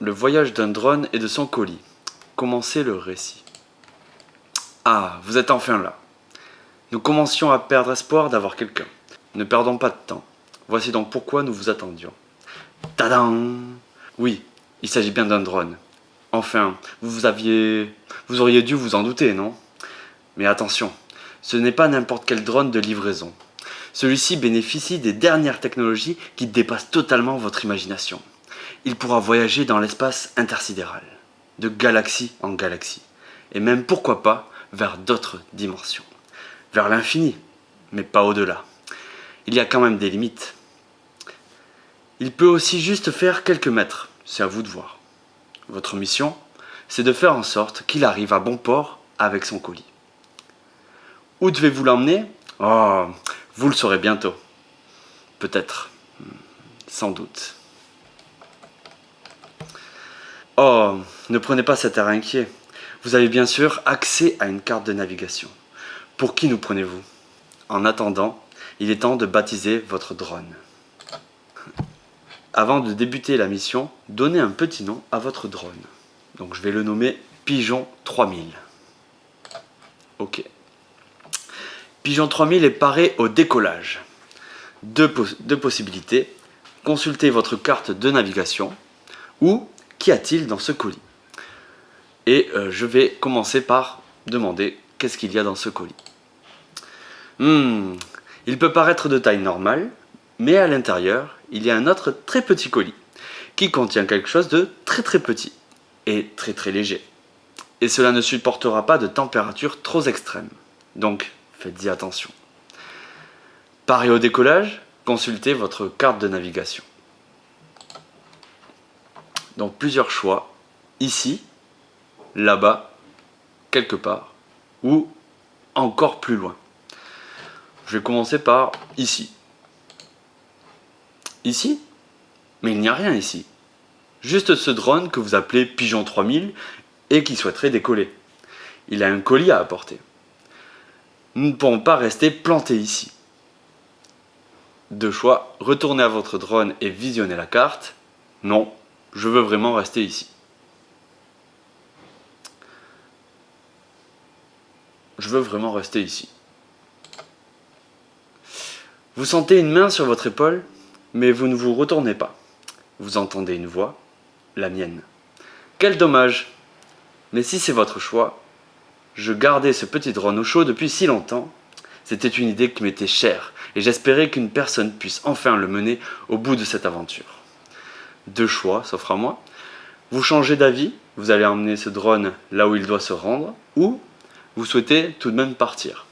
Le voyage d'un drone et de son colis. Commencez le récit. Ah, vous êtes enfin là. Nous commencions à perdre espoir d'avoir quelqu'un. Ne perdons pas de temps. Voici donc pourquoi nous vous attendions. Tadam! Oui, il s'agit bien d'un drone. Enfin, vous auriez dû vous en douter, non? Mais attention, ce n'est pas n'importe quel drone de livraison. Celui-ci bénéficie des dernières technologies qui dépassent totalement votre imagination. Il pourra voyager dans l'espace intersidéral, de galaxie en galaxie, et même pourquoi pas vers d'autres dimensions. Vers l'infini, mais pas au-delà. Il y a quand même des limites. Il peut aussi juste faire quelques mètres, c'est à vous de voir. Votre mission, c'est de faire en sorte qu'il arrive à bon port avec son colis. Où devez-vous l'emmener? Oh, vous le saurez bientôt. Peut-être. Sans doute. Oh, ne prenez pas cet air inquiet. Vous avez bien sûr accès à une carte de navigation. Pour qui nous prenez-vous? En attendant, il est temps de baptiser votre drone. Avant de débuter la mission, donnez un petit nom à votre drone. Donc je vais le nommer Pigeon 3000. Ok. Pigeon 3000 est paré au décollage. Deux possibilités. Consultez votre carte de navigation ou qu'y a-t-il dans ce colis? Et je vais commencer par demander qu'est-ce qu'il y a dans ce colis. Il peut paraître de taille normale, mais à l'intérieur, il y a un autre très petit colis qui contient quelque chose de très très petit et très très léger. Et cela ne supportera pas de température trop extrême. Donc, faites-y attention. Paré au décollage, consultez votre carte de navigation. Donc plusieurs choix, ici, là-bas, quelque part, ou encore plus loin. Je vais commencer par ici. Ici? Mais il n'y a rien ici. Juste ce drone que vous appelez Pigeon 3000 et qui souhaiterait décoller. Il a un colis à apporter. Nous ne pourrons pas rester plantés ici. Deux choix, retournez à votre drone et visionnez la carte. Non, je veux vraiment rester ici. Je veux vraiment rester ici. Vous sentez une main sur votre épaule, mais vous ne vous retournez pas. Vous entendez une voix, la mienne. Quel dommage! Mais si c'est votre choix, je gardais ce petit drone au chaud depuis si longtemps. C'était une idée qui m'était chère, et j'espérais qu'une personne puisse enfin le mener au bout de cette aventure. Deux choix s'offrent à moi. Vous changez d'avis, vous allez emmener ce drone là où il doit se rendre, ou vous souhaitez tout de même partir.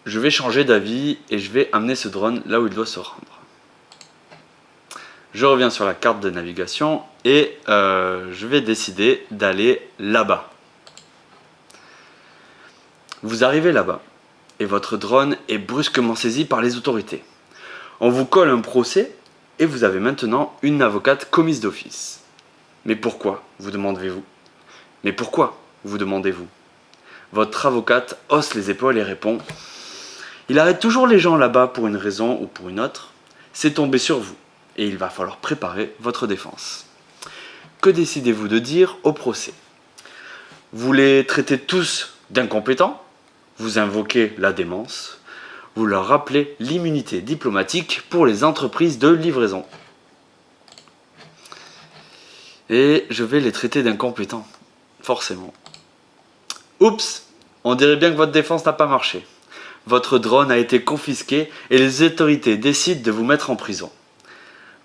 Je vais changer d'avis et je vais amener ce drone là où il doit se rendre. Je reviens sur la carte de navigation et je vais décider d'aller là-bas. Vous arrivez là-bas et votre drone est brusquement saisi par les autorités. On vous colle un procès et vous avez maintenant une avocate commise d'office. Mais pourquoi, vous demandez-vous? Mais pourquoi, vous demandez-vous? Votre avocate hausse les épaules et répond: il arrête toujours les gens là-bas pour une raison ou pour une autre. C'est tombé sur vous et il va falloir préparer votre défense. Que décidez-vous de dire au procès? Vous les traitez tous d'incompétents, vous invoquez la démence, vous leur rappelez l'immunité diplomatique pour les entreprises de livraison. Et je vais les traiter d'incompétents, forcément. Oups, on dirait bien que votre défense n'a pas marché. Votre drone a été confisqué et les autorités décident de vous mettre en prison.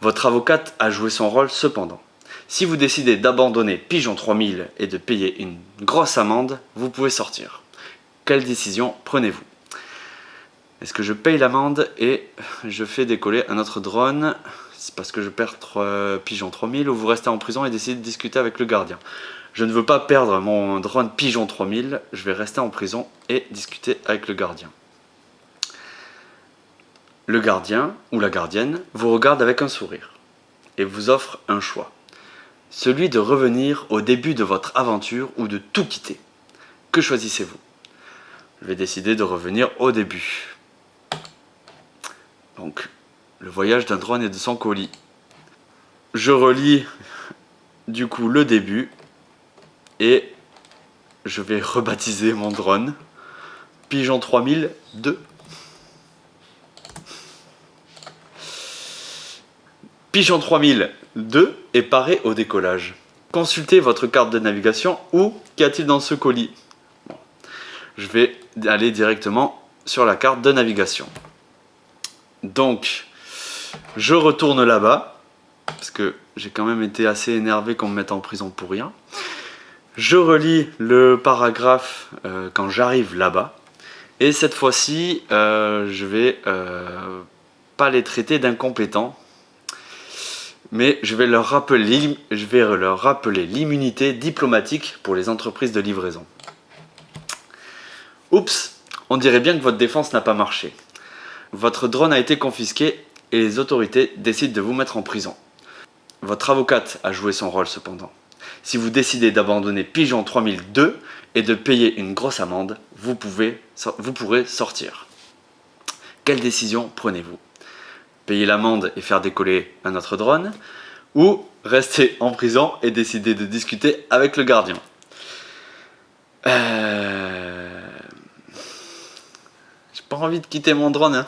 Votre avocate a joué son rôle cependant. Si vous décidez d'abandonner Pigeon 3000 et de payer une grosse amende, vous pouvez sortir. Quelle décision prenez-vous? Est-ce que je paye l'amende et je fais décoller un autre drone? C'est parce que je perds Pigeon 3000 ou vous restez en prison et décidez de discuter avec le gardien? Je ne veux pas perdre mon drone Pigeon 3000, je vais rester en prison et discuter avec le gardien. Le gardien ou la gardienne vous regarde avec un sourire et vous offre un choix. Celui de revenir au début de votre aventure ou de tout quitter. Que choisissez-vous? Je vais décider de revenir au début. Donc, le voyage d'un drone et de son colis. je relis du coup le début et je vais rebaptiser mon drone Pigeon 3002. Pigeon 3002 est paré au décollage. Consultez votre carte de navigation ou qu'y a-t-il dans ce colis? Bon, je vais aller directement sur la carte de navigation. Donc, je retourne là-bas, parce que j'ai quand même été assez énervé qu'on me mette en prison pour rien. Je relis le paragraphe quand j'arrive là-bas. Et cette fois-ci, je vais pas les traiter d'incompétents, mais je vais leur rappeler l'immunité diplomatique pour les entreprises de livraison. Oups, on dirait bien que votre défense n'a pas marché. Votre drone a été confisqué et les autorités décident de vous mettre en prison. Votre avocate a joué son rôle cependant. Si vous décidez d'abandonner Pigeon 3002 et de payer une grosse amende, vous pourrez sortir. Quelle décision prenez-vous? Payer l'amende et faire décoller un autre drone, ou rester en prison et décider de discuter avec le gardien? J'ai pas envie de quitter mon drone, hein.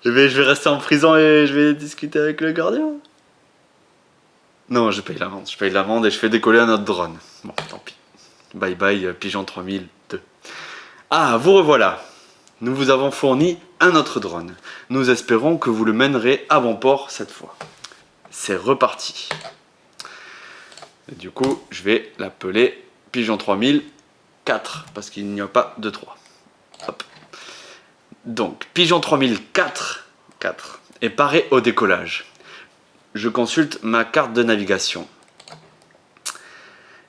Je vais rester en prison et je vais discuter avec le gardien. Non, je paye l'amende. Je paye l'amende et je fais décoller un autre drone. Bon, tant pis. Bye bye, Pigeon 3002. Ah, vous revoilà. Nous vous avons fourni un autre drone. Nous espérons que vous le mènerez à bon port cette fois. C'est reparti. Et du coup, je vais l'appeler Pigeon 3004 parce qu'il n'y a pas de 3. Hop. Donc, Pigeon 3004 est paré au décollage. Je consulte ma carte de navigation.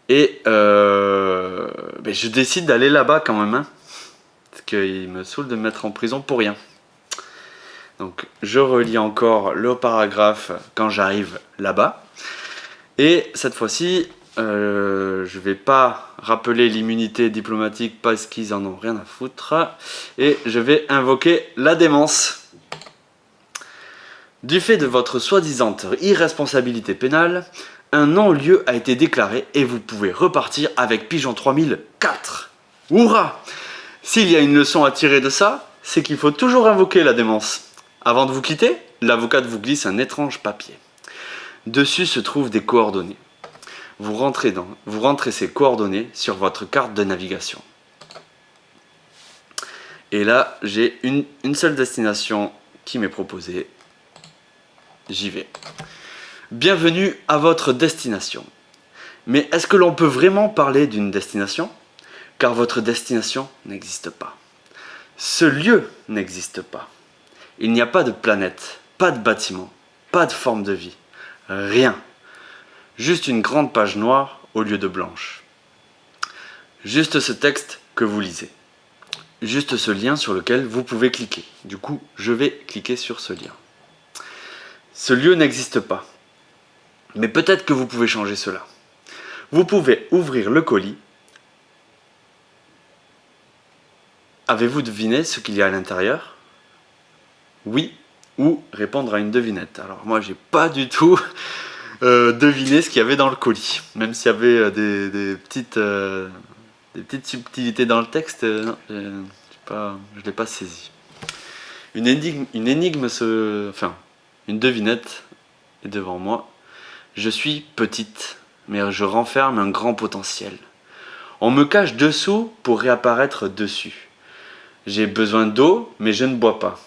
Et je décide d'aller là-bas quand même. Hein, parce qu'il me saoule de me mettre en prison pour rien. Donc je relis encore le paragraphe quand j'arrive là-bas. Et cette fois-ci, je vais pas rappeler l'immunité diplomatique parce qu'ils en ont rien à foutre. Et je vais invoquer la démence. Du fait de votre soi-disant irresponsabilité pénale, un non-lieu a été déclaré et vous pouvez repartir avec Pigeon 3004. Hourra! S'il y a une leçon à tirer de ça, c'est qu'il faut toujours invoquer la démence. Avant de vous quitter, l'avocate vous glisse un étrange papier. Dessus se trouvent des coordonnées. Vous rentrez ces coordonnées sur votre carte de navigation. Et là, j'ai une seule destination qui m'est proposée. J'y vais. Bienvenue à votre destination. Mais est-ce que l'on peut vraiment parler d'une destination? Car votre destination n'existe pas. Ce lieu n'existe pas. Il n'y a pas de planète, pas de bâtiment, pas de forme de vie. Rien. Juste une grande page noire au lieu de blanche. Juste ce texte que vous lisez. Juste ce lien sur lequel vous pouvez cliquer. Du coup, je vais cliquer sur ce lien. Ce lieu n'existe pas. Mais peut-être que vous pouvez changer cela. Vous pouvez ouvrir le colis. Avez-vous deviné ce qu'il y a à l'intérieur? Oui, ou répondre à une devinette. Alors moi, j'ai pas du tout deviné ce qu'il y avait dans le colis. Même s'il y avait des petites subtilités dans le texte, non, je ne l'ai pas saisi. Une devinette est devant moi. Je suis petite, mais je renferme un grand potentiel. On me cache dessous pour réapparaître dessus. J'ai besoin d'eau, mais je ne bois pas.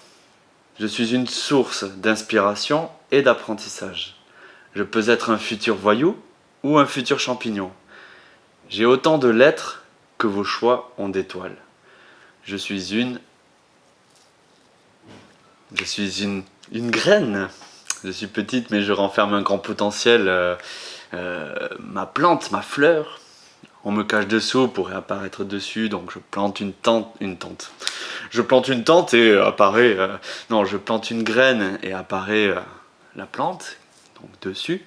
Je suis une source d'inspiration et d'apprentissage. Je peux être un futur voyou ou un futur champignon. J'ai autant de lettres que vos choix ont d'étoiles. Je suis une graine. Je suis petite, mais je renferme un grand potentiel. Ma plante, ma fleur. On me cache dessous pour réapparaître dessus, donc je plante une tente. Je plante une tente et apparaît... je plante une graine et apparaît la plante, donc dessus.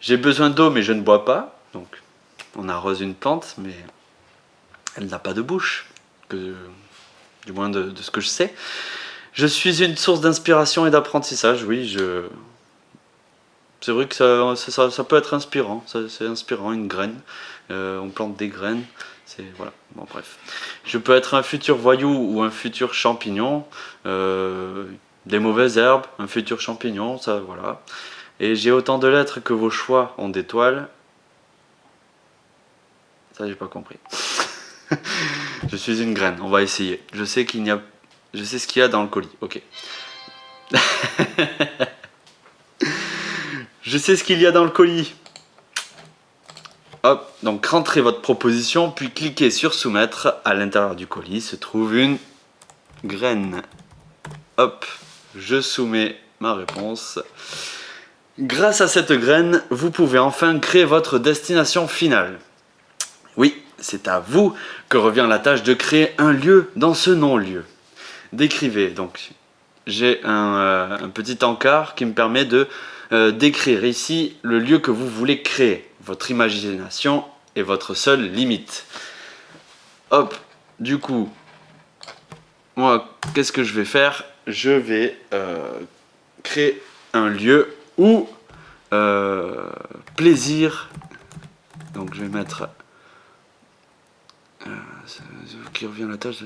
J'ai besoin d'eau, mais je ne bois pas. Donc on arrose une plante, mais elle n'a pas de bouche, du moins de ce que je sais. Je suis une source d'inspiration et d'apprentissage, oui, C'est vrai que ça peut être inspirant, c'est inspirant, une graine. On plante des graines, voilà, bon bref. Je peux être un futur voyou ou un futur champignon, des mauvaises herbes, un futur champignon, ça voilà. Et j'ai autant de lettres que vos choix ont d'étoiles. Ça j'ai pas compris. Je suis une graine, on va essayer. Je sais ce qu'il y a dans le colis, ok. Je sais ce qu'il y a dans le colis. Hop, donc rentrez votre proposition, puis cliquez sur soumettre. À l'intérieur du colis se trouve une graine. Hop, je soumets ma réponse. Grâce à cette graine, vous pouvez enfin créer votre destination finale. Oui, c'est à vous que revient la tâche de créer un lieu dans ce non-lieu. Décrivez donc. J'ai un petit encart qui me permet de décrire ici le lieu que vous voulez créer. Votre imagination est votre seule limite. Hop, du coup, moi, qu'est-ce que je vais faire? Je vais créer un lieu où plaisir. Donc je vais mettre qui revient à la tâche.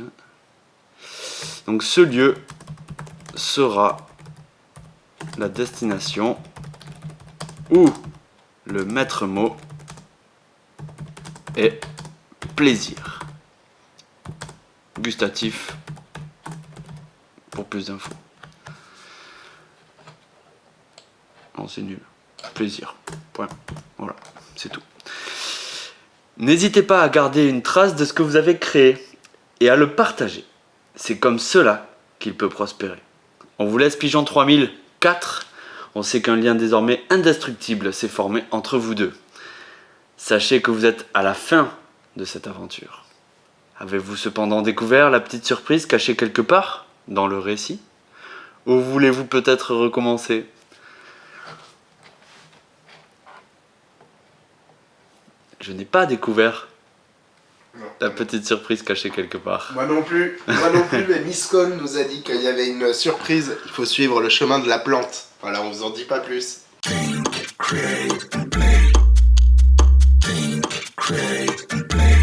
Donc ce lieu sera la destination où le maître mot est plaisir. Gustatif pour plus d'infos. Non, c'est nul. Plaisir. Point. Voilà, c'est tout. N'hésitez pas à garder une trace de ce que vous avez créé et à le partager. C'est comme cela qu'il peut prospérer. On vous laisse Pigeon 3004. On sait qu'un lien désormais indestructible s'est formé entre vous deux. Sachez que vous êtes à la fin de cette aventure. Avez-vous cependant découvert la petite surprise cachée quelque part dans le récit? Ou voulez-vous peut-être recommencer? Je n'ai pas découvert la petite surprise cachée quelque part. Moi non plus, mais Miss Cole nous a dit qu'il y avait une surprise. Il faut suivre le chemin de la plante. Voilà, on vous en dit pas plus. Think, create and play. Think, create and play.